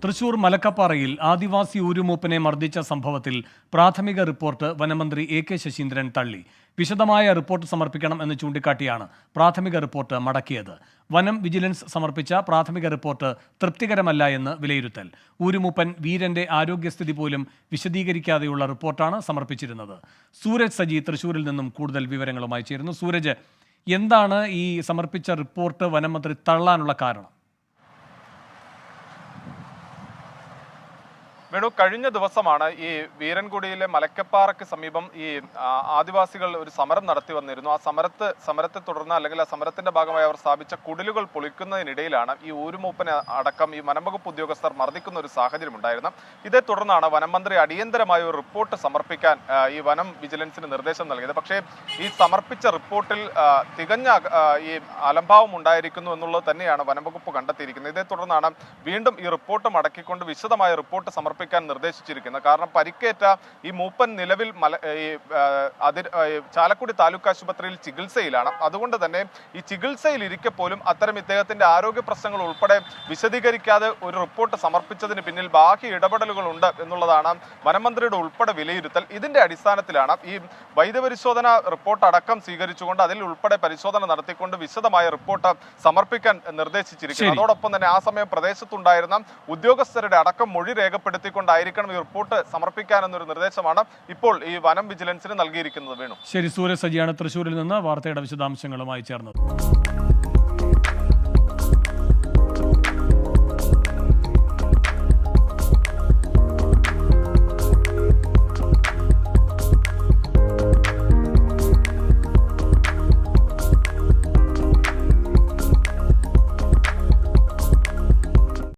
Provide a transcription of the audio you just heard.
തൃശൂർ മലക്കപ്പാറയിൽ ആദിവാസി ഊരുമൂപ്പനെ മർദ്ദിച്ച സംഭവത്തിൽ പ്രാഥമിക റിപ്പോർട്ട് വനമന്ത്രി എ.കെ. ശശീന്ദ്രൻ തള്ളി. വിശദമായ റിപ്പോർട്ട് സമർപ്പിക്കണം എന്ന് ചൂണ്ടിക്കാട്ടിയാണ് പ്രാഥമിക റിപ്പോർട്ട് മടക്കിയത്. വനം വിജിലൻസ് സമർപ്പിച്ച പ്രാഥമിക റിപ്പോർട്ട് തൃപ്തികരമല്ല എന്ന് വിലയിരുത്തൽ. ഊരുമൂപ്പൻ വീരന്റെ ആരോഗ്യസ്ഥിതി പോലും വിശദീകരിക്കാതെയുള്ള റിപ്പോർട്ടാണ് സമർപ്പിച്ചിരുന്നത്. സൂരജ് സജി തൃശൂരിൽ നിന്നും കൂടുതൽ വിവരങ്ങളുമായി ചേരുന്നു. സൂരജ്, എന്താണ് ഈ സമർപ്പിച്ച റിപ്പോർട്ട് വനമന്ത്രി തള്ളാനുള്ള കാരണം? വേണു, കഴിഞ്ഞ ദിവസമാണ് ഈ വീരൻകുടിയിലെ മലക്കപ്പാറയ്ക്ക് സമീപം ഈ ആദിവാസികൾ ഒരു സമരം നടത്തി വന്നിരുന്നു. ആ സമരത്തെ തുടർന്ന് അല്ലെങ്കിൽ ആ സമരത്തിന്റെ ഭാഗമായി അവർ സ്ഥാപിച്ച കുടിലുകൾ പൊളിക്കുന്നതിനിടയിലാണ് ഈ ഊരുമൂപ്പനെ അടക്കം ഈ വനംവകുപ്പ് ഉദ്യോഗസ്ഥർ മർദ്ദിക്കുന്ന ഒരു സാഹചര്യം ഉണ്ടായിരുന്നു. ഇതേ തുടർന്നാണ് വനം മന്ത്രി അടിയന്തരമായ ഒരു റിപ്പോർട്ട് സമർപ്പിക്കാൻ ഈ വനം വിജിലൻസിന് നിർദ്ദേശം നൽകിയത്. പക്ഷേ ഈ സമർപ്പിച്ച റിപ്പോർട്ടിൽ തികഞ്ഞ ഈ അലംഭാവം ഉണ്ടായിരിക്കുന്നു എന്നുള്ളത് തന്നെയാണ് വനംവകുപ്പ് കണ്ടെത്തിയിരിക്കുന്നത്. ഇതേ തുടർന്നാണ് വീണ്ടും ഈ റിപ്പോർട്ട് മടക്കിക്കൊണ്ട് വിശദമായ റിപ്പോർട്ട് സമർപ്പിക്കാൻ നിർദ്ദേശിച്ചിരിക്കുന്നത്. കാരണം പരിക്കേറ്റ ഈ മൂപ്പൻ നിലവിൽ ചാലക്കുടി താലൂക്ക് ആശുപത്രിയിൽ ചികിത്സയിലാണ്. അതുകൊണ്ട് തന്നെ ഈ ചികിത്സയിൽ ഇരിക്കെ പോലും അത്തരം ഇദ്ദേഹത്തിന്റെ ആരോഗ്യ പ്രശ്നങ്ങൾ ഉൾപ്പെടെ വിശദീകരിക്കാതെ ഒരു റിപ്പോർട്ട് സമർപ്പിച്ചതിന് പിന്നിൽ ബാഹ്യ ഇടപെടലുകൾ ഉണ്ട് എന്നുള്ളതാണ് വനമന്ത്രിയുടെ ഉൾപ്പെടെ വിലയിരുത്തൽ. ഇതിന്റെ അടിസ്ഥാനത്തിലാണ് ഈ വൈദ്യപരിശോധന റിപ്പോർട്ട് അടക്കം സ്വീകരിച്ചുകൊണ്ട് അതിൽ ഉൾപ്പെടെ പരിശോധന നടത്തിക്കൊണ്ട് വിശദമായ റിപ്പോർട്ട് സമർപ്പിക്കാൻ നിർദ്ദേശിച്ചിരിക്കുന്നത്. അതോടൊപ്പം തന്നെ ആ സമയം പ്രദേശത്തുണ്ടായിരുന്ന ഉദ്യോഗസ്ഥരുടെ അടക്കം മൊഴി രേഖപ്പെടുത്തിക്കൊണ്ടായിരിക്കണം ഈ റിപ്പോർട്ട് സമർപ്പിക്കാനെന്നൊരു നിർദ്ദേശമാണ് ഇപ്പോൾ ഈ വനം വിജിലൻസിന് നൽകിയിരിക്കുന്നത്. വേണു, ശരി. സൂരജ് സജിയാണ് തൃശൂരിൽ നിന്ന് വാർത്തയുടെ വിശദാംശങ്ങളുമായി ചേർന്നത്.